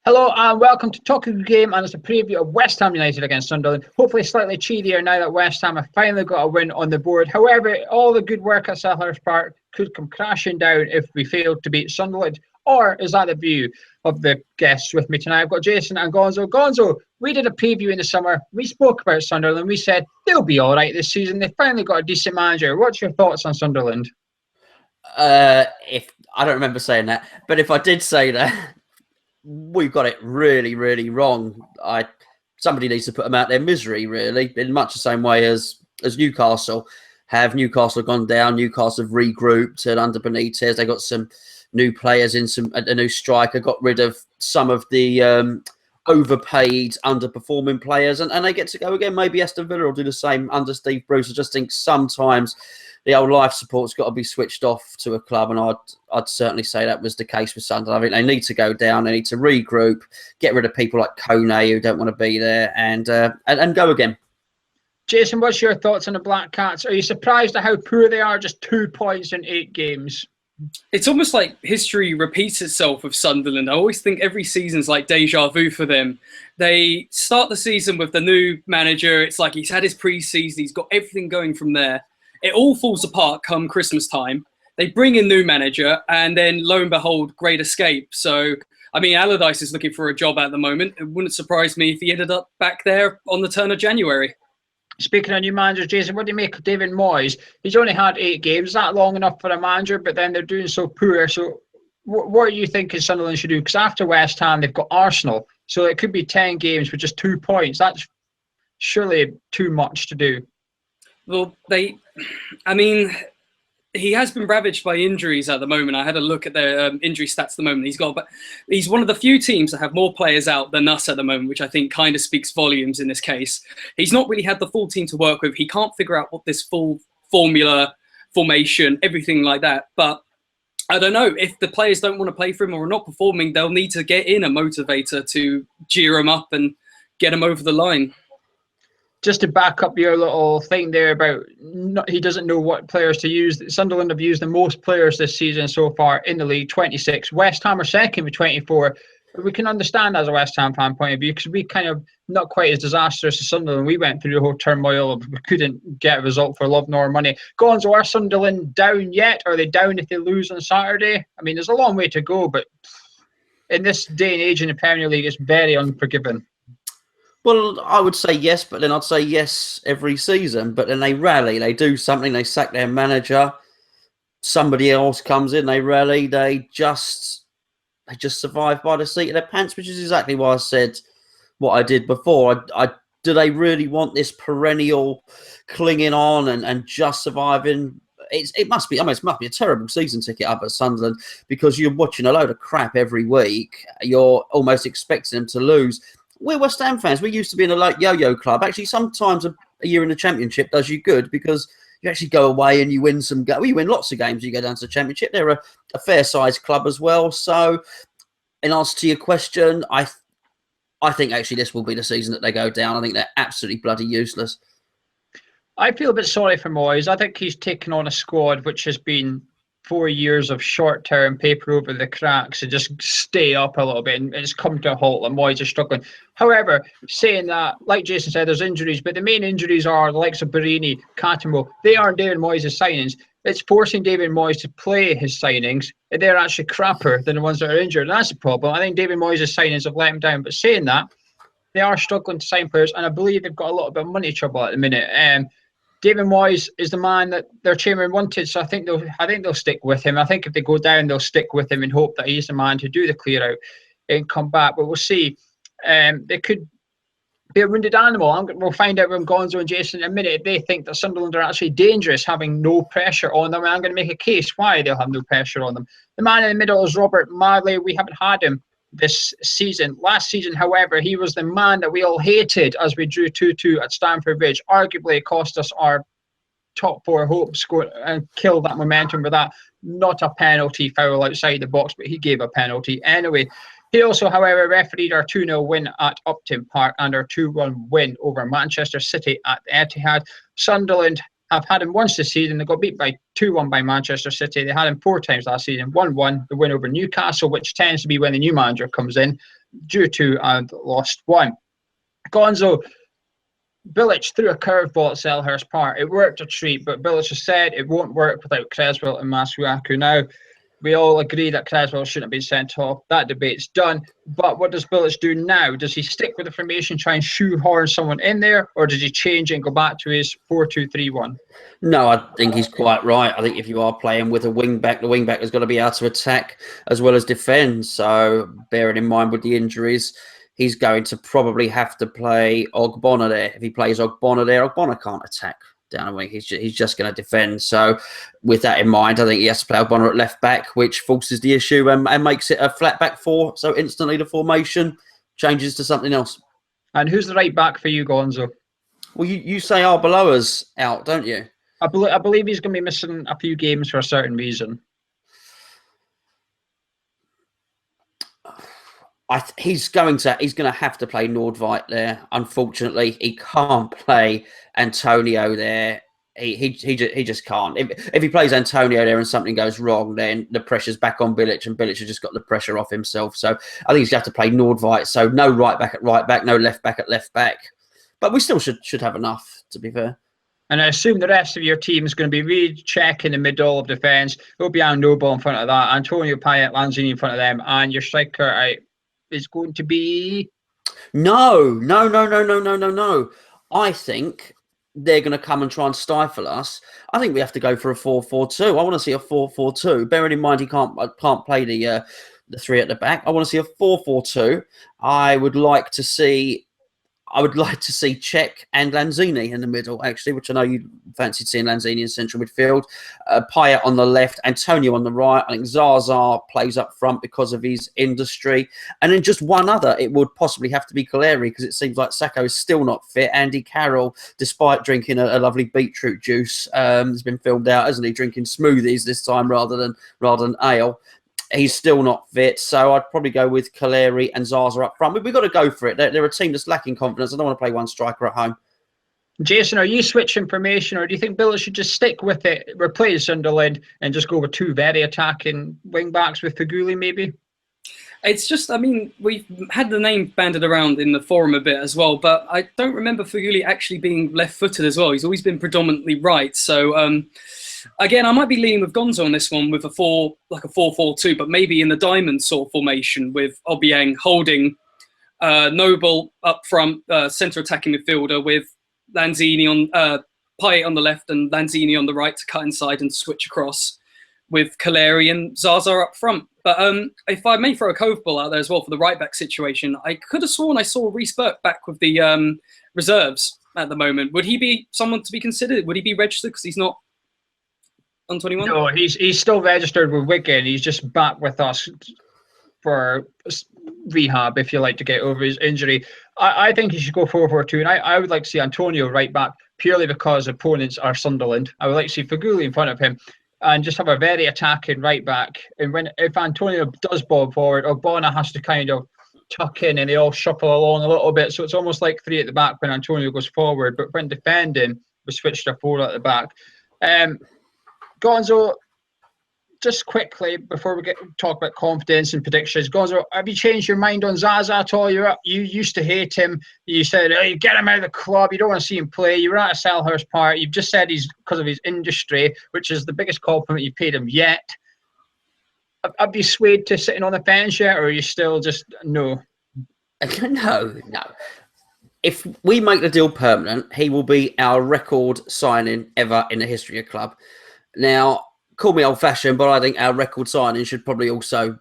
Hello and welcome to Talking the Game, and it's a preview of West Ham United against Sunderland. Hopefully slightly cheerier now that West Ham have finally got a win on the board. However, all the good work at Selhurst Park could come crashing down if we failed to beat Sunderland. Or is that the view of the guests with me tonight? I've got Jason and Gonzo. Gonzo, we did a preview in the summer. We spoke about Sunderland. We said they'll be all right this season. They finally got a decent manager. What's your thoughts on Sunderland? If I don't remember saying that, but if I did say that, we've got it really, really wrong. Somebody needs to put them out their misery, really, in much the same way as Newcastle have. Newcastle have gone down. Newcastle have regrouped, and under Benitez, they got some new players in, a new striker, got rid of some of the overpaid, underperforming players, and they get to go again. Maybe Aston Villa will do the same under Steve Bruce. I just think sometimes the old life support's got to be switched off to a club, and I'd certainly say that was the case with Sunderland. I think they need to go down, they need to regroup, get rid of people like Kone who don't want to be there, and go again. Jason, what's your thoughts on the Black Cats? Are you surprised at how poor they are? Just 2 points in 8 games. It's almost like history repeats itself with Sunderland. I always think every season's like deja vu for them. They start the season with the new manager. It's like he's had his pre-season. He's got everything going from there. It all falls apart come Christmas time. They bring in new manager, and then lo and behold, great escape. So, I mean, Allardyce is looking for a job at the moment. It wouldn't surprise me if he ended up back there on the turn of January. Speaking of new managers, Jason, what do you make of David Moyes? He's only had 8 games, not long enough for a manager, but then they're doing so poor. So what do you think Sunderland should do? Because after West Ham, they've got Arsenal. So it could be 10 games with just 2 points. That's surely too much to do. Well, he has been ravaged by injuries at the moment. I had a look at their injury stats at the moment. He's one of the few teams that have more players out than us at the moment, which I think kind of speaks volumes in this case. He's not really had the full team to work with. He can't figure out what this full formula, formation, everything like that. But I don't know, if the players don't want to play for him or are not performing, they'll need to get in a motivator to cheer him up and get him over the line. Just to back up your little thing there about he doesn't know what players to use. Sunderland have used the most players this season so far in the league, 26. West Ham are second with 24. We can understand as a West Ham fan point of view, because we kind of not quite as disastrous as Sunderland. We went through the whole turmoil of we couldn't get a result for love nor money. Gonzo, are Sunderland down yet? Are they down if they lose on Saturday? I mean, there's a long way to go, but in this day and age in the Premier League, it's very unforgiving. Well, I would say yes, but then I'd say yes every season. But then they rally, they do something, they sack their manager, somebody else comes in, they rally, they just survive by the seat of their pants, which is exactly why I said what I did before. Do they really want this perennial clinging on and just surviving? It must be. I mean, it must be a terrible season ticket up at Sunderland, because you're watching a load of crap every week. You're almost expecting them to lose. We're West Ham fans. We used to be in a like yo-yo club. Actually, sometimes a year in the Championship does you good, because you actually go away and you win you win lots of games. You go down to the Championship. They're a fair-sized club as well. So, in answer to your question, I think actually this will be the season that they go down. I think they're absolutely bloody useless. I feel a bit sorry for Moyes. I think he's taken on a squad which has been 4 years of short-term paper over the cracks and just stay up a little bit, and it's come to a halt and Moyes is struggling. However, saying that, like Jason said, there's injuries, but the main injuries are the likes of Barini, Cattermole. They aren't David Moyes' signings. It's forcing David Moyes to play his signings, and they're actually crapper than the ones that are injured, and that's the problem. I think David Moyes' signings have let him down, but saying that, they are struggling to sign players, and I believe they've got a little bit of money trouble at the minute. David Moyes is the man that their chairman wanted, so I think they'll stick with him. I think if they go down, they'll stick with him and hope that he's the man to do the clear out and come back. But we'll see. They could be a wounded animal. We'll find out from Gonzo and Jason in a minute if they think that Sunderland are actually dangerous, having no pressure on them. And I'm going to make a case why they'll have no pressure on them. The man in the middle is Robert Marley. We haven't had him this season. Last season, however, he was the man that we all hated as we drew 2-2 at Stamford Bridge. Arguably cost us our top 4 hopes and killed that momentum with that. Not a penalty foul outside the box, but he gave a penalty anyway. He also, however, refereed our 2-0 win at Upton Park and our 2-1 win over Manchester City at the Etihad. Sunderland have had him once this season. They got beat by 2-1 by Manchester City. They had him 4 times last season. 1-1, the win over Newcastle, which tends to be when the new manager comes in, drew 2 and lost 1. Gonzo, Bilic threw a curveball at Selhurst Park. It worked a treat, but Bilic has said it won't work without Creswell and Masuaku. Now, we all agree that Creswell shouldn't have been sent off. That debate's done. But what does Bilic do now? Does he stick with the formation, try and shoehorn someone in there, or does he change it and go back to his 4-2-3-1? No, I think he's quite right. I think if you are playing with a wing-back, the wing-back has got to be able to attack as well as defend. So bearing in mind with the injuries, he's going to probably have to play Ogbonna there. If he plays Ogbonna there, Ogbonna can't attack down a wing. He's just going to defend. So with that in mind, I think he has to play Ogbonna at left back, which forces the issue and makes it a flat back 4. So instantly the formation changes to something else. And who's the right back for you, Gonzo? Well, you say Arbeloa's out, don't you? I believe he's going to be missing a few games for a certain reason. He's going to have to play Nordveit there. Unfortunately, he can't play Antonio there. He just can't. If he plays Antonio there and something goes wrong, then the pressure's back on Bilic, and Bilic has just got the pressure off himself. So I think he's going to have to play Nordveit. So no right back at right back, no left back at left back. But we still should have enough, to be fair. And I assume the rest of your team is going to be Reid, Cech in the middle of defence, Obiang Noble in front of that, Antonio Payet, Lanzini in front of them, and your striker is going to be... No. I think they're going to come and try and stifle us. I think we have to go for a 4-4-2. I want to see a 4-4-2. Bearing in mind he can't play the 3 at the back. I want to see a 4-4-2. I would like to see Cech and Lanzini in the middle, actually, which I know you fancied seeing Lanzini in central midfield. Payet on the left, Antonio on the right. I think Zaza plays up front because of his industry. And then just one other, it would possibly have to be Kaleri, because it seems like Sacco is still not fit. Andy Carroll, despite drinking a lovely beetroot juice, has been filmed out, hasn't he? Drinking smoothies this time rather than ale. He's still not fit, so I'd probably go with Kaleri and Zaza up front. But we've got to go for it. They're a team that's lacking confidence. I don't want to play one striker at home. Jason, are you switching formation, or do you think Bilic should just stick with it, replace Sunderland, and just go with 2 very attacking wing-backs with Feghouli, maybe? It's just, I mean, we've had the name banded around in the forum a bit as well, but I don't remember Feghouli actually being left-footed as well. He's always been predominantly right. So, again, I might be leaning with Gonzo on this one with a 4-4-2, but maybe in the diamond sort of formation with Obiang holding Noble up front, centre attacking midfielder with Lanzini on Payet on the left and Lanzini on the right to cut inside and switch across with Kaleri and Zaza up front. But if I may throw a curveball out there as well for the right back situation, I could have sworn I saw Reece Burke back with the reserves at the moment. Would he be someone to be considered? Would he be registered because he's not on 21? No, he's still registered with Wigan. He's just back with us for rehab, if you like, to get over his injury. I think he should go 4-4-2, and I would like to see Antonio right back purely because opponents are Sunderland. I would like to see Feghouli in front of him and just have a very attacking right back. And if Antonio does bob forward, Ogbonna has to kind of tuck in and they all shuffle along a little bit. So it's almost like 3 at the back when Antonio goes forward. But when defending, we switch to 4 at the back. Gonzo, just quickly before we talk about confidence and predictions, Gonzo, have you changed your mind on Zaza at all? You used to hate him. You said, "Oh, you get him out of the club. You don't want to see him play." You were at a Selhurst Park. You've just said he's because of his industry, which is the biggest compliment you've paid him yet. Have you swayed to sitting on the fence yet, or are you still just no? No. If we make the deal permanent, he will be our record signing ever in the history of the club. Now, call me old-fashioned, but I think our record signing should probably also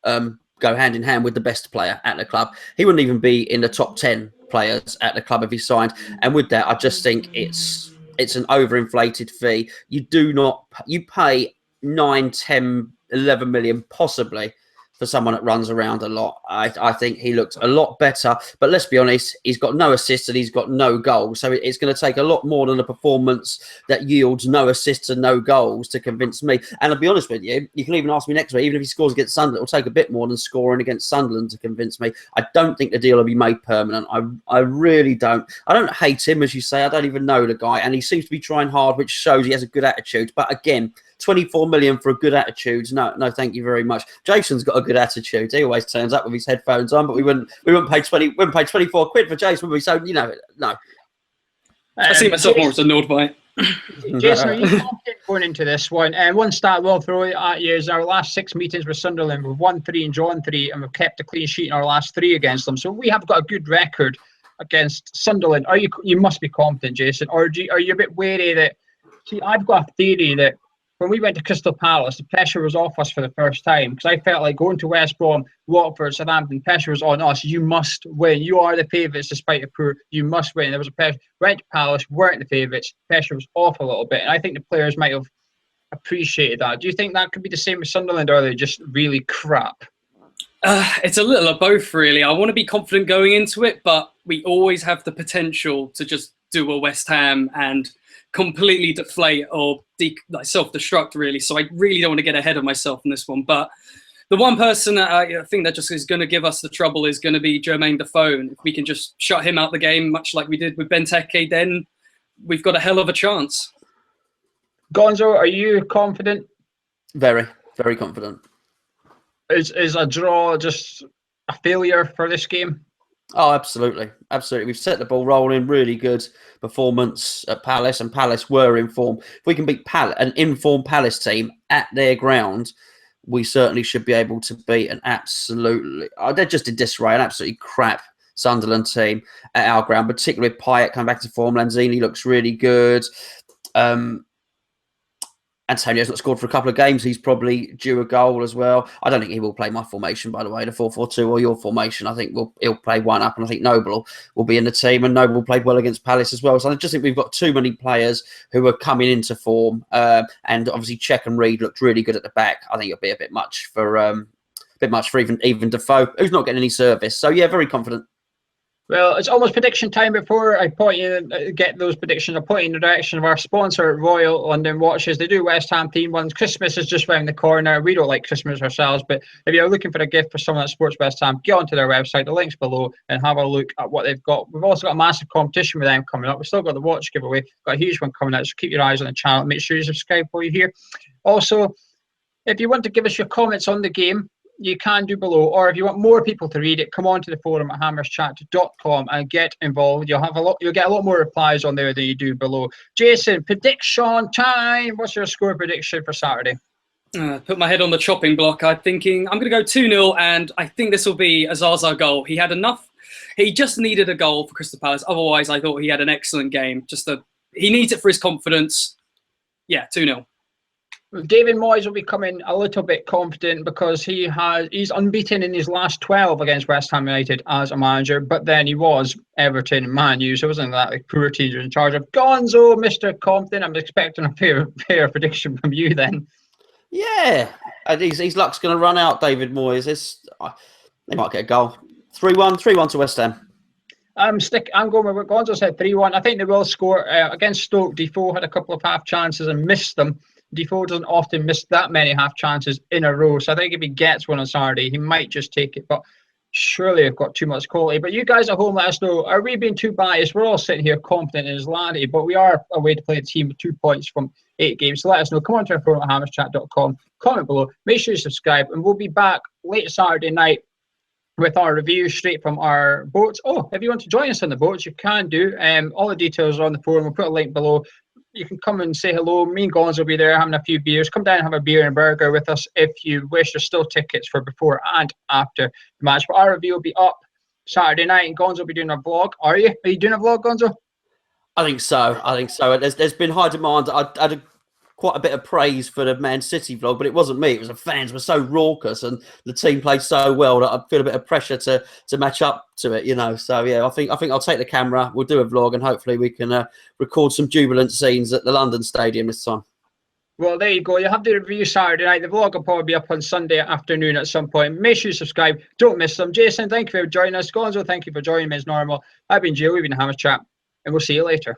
go hand in hand with the best player at the club. He wouldn't even be in the top 10 players at the club if he signed. And with that, I just think it's an overinflated fee. You pay 9, 10, 11 million possibly for someone that runs around a lot. I think he looked a lot better. But let's be honest, he's got no assists and he's got no goals. So it's going to take a lot more than a performance that yields no assists and no goals to convince me. And I'll be honest with you, you can even ask me next week, even if he scores against Sunderland, it'll take a bit more than scoring against Sunderland to convince me. I don't think the deal will be made permanent. I really don't. I don't hate him, as you say. I don't even know the guy. And he seems to be trying hard, which shows he has a good attitude. But again, 24 million for a good attitude. No, thank you very much. Jason's got a good attitude. He always turns up with his headphones on, but we wouldn't pay 24 quid for Jason, would we? So, no. I see myself more as a nod by it. Jason, are you confident going into this one? And one stat we'll throw at you is our last 6 meetings with Sunderland, we've won 3 and drawn 3, and we've kept a clean sheet in our last 3 against them. So we have got a good record against Sunderland. You must be confident, Jason, or are you a bit wary that? See, I've got a theory that when we went to Crystal Palace, the pressure was off us for the first time, because I felt like going to West Brom, Watford, Southampton, pressure was on us. You must win. You are the favourites despite the poor. You must win. There was a pressure. Went to Palace, weren't the favourites. Pressure was off a little bit, and I think the players might have appreciated that. Do you think that could be the same with Sunderland, or are they just really crap? It's a little of both, really. I want to be confident going into it, but we always have the potential to just do a West Ham and completely deflate or self-destruct, really. So I really don't want to get ahead of myself in this one. But the one person that I think that just is going to give us the trouble is going to be Jermaine Defoe. And if we can just shut him out the game, much like we did with Benteke, then we've got a hell of a chance. Gonzo, are you confident? Very, very confident. Is a draw just a failure for this game? Oh, absolutely. Absolutely. We've set the ball rolling. Really good performance at Palace, and Palace were in form. If we can beat an informed Palace team at their ground, we certainly should be able to beat an absolutely... they're just in disarray, an absolutely crap Sunderland team at our ground, particularly with Payet coming back to form. Lanzini looks really good. Antonio's not scored for a couple of games. He's probably due a goal as well. I don't think he will play my formation, by the way, the 4-4-2 or your formation. I think he'll play one up, and I think Noble will be in the team, and Noble played well against Palace as well. So I just think we've got too many players who are coming into form, and obviously Cech and Reed looked really good at the back. I think it'll be a bit much for even Defoe, who's not getting any service. So yeah, very confident. Well, it's almost prediction time. Before I point you get those predictions, I'll point you in the direction of our sponsor, Royal London Watches. They do West Ham themed ones. Christmas is just around the corner. We don't like Christmas ourselves, but if you're looking for a gift for someone that supports West Ham, get onto their website. The link's below, and have a look at what they've got. We've also got a massive competition with them coming up. We've still got the watch giveaway. Got a huge one coming out, so keep your eyes on the channel. Make sure you subscribe while you're here. Also, if you want to give us your comments on the game, you can do below, or if you want more people to read it, come on to the forum at hammerschat.com and get involved. You'll get a lot more replies on there than you do below. Jason, prediction time. What's your score prediction for Saturday? Put my head on the chopping block. I'm thinking I'm going to go 2-0, and I think this will be a Zaza goal. He had enough. He just needed a goal for Crystal Palace. Otherwise, I thought he had an excellent game. He needs it for his confidence. Yeah, 2-0. David Moyes will be coming a little bit confident because he's unbeaten in his last 12 against West Ham United as a manager, but then he was Everton and Man U, so it wasn't that like poor teams in charge of. Gonzo, Mr. Confident, I'm expecting a fair prediction from you then. Yeah, his luck's going to run out, David Moyes. They might get a goal. 3-1 to West Ham. I'm going with what Gonzo said, 3-1. I think they will score. Against Stoke, Defoe had a couple of half chances and missed them. Defoe doesn't often miss that many half chances in a row, so I think if he gets one on Saturday, he might just take it. But surely I've got too much quality. But you guys at home, let us know, are we being too biased? We're all sitting here confident in his laddie, but we are away to play a team with 2 points from 8 games. So let us know. Come on to our forum at hammerschat.com, comment below, make sure you subscribe, and we'll be back late Saturday night with our review straight from our boats. Oh, if you want to join us on the boats, you can do. All the details are on the forum. We'll put a link below. You can come and say hello. Me and Gonzo will be there having a few beers. Come down and have a beer and a burger with us if you wish. There's still tickets for before and after the match. But our review will be up Saturday night, and Gonzo will be doing a vlog. Are you doing a vlog, Gonzo? I think so. There's been high demand. I had quite a bit of praise for the Man City vlog, but it wasn't me. It was the fans were so raucous and the team played so well that I feel a bit of pressure to match up to it, So yeah, I think I'll take the camera. We'll do a vlog, and hopefully we can record some jubilant scenes at the London Stadium this time. Well, there you go. You'll have the review Saturday night. The vlog will probably be up on Sunday afternoon at some point. Make sure you subscribe. Don't miss them. Jason, thank you for joining us. Gonzo, thank you for joining me as normal. I've been Joe. We've been Hammer Chat, and we'll see you later.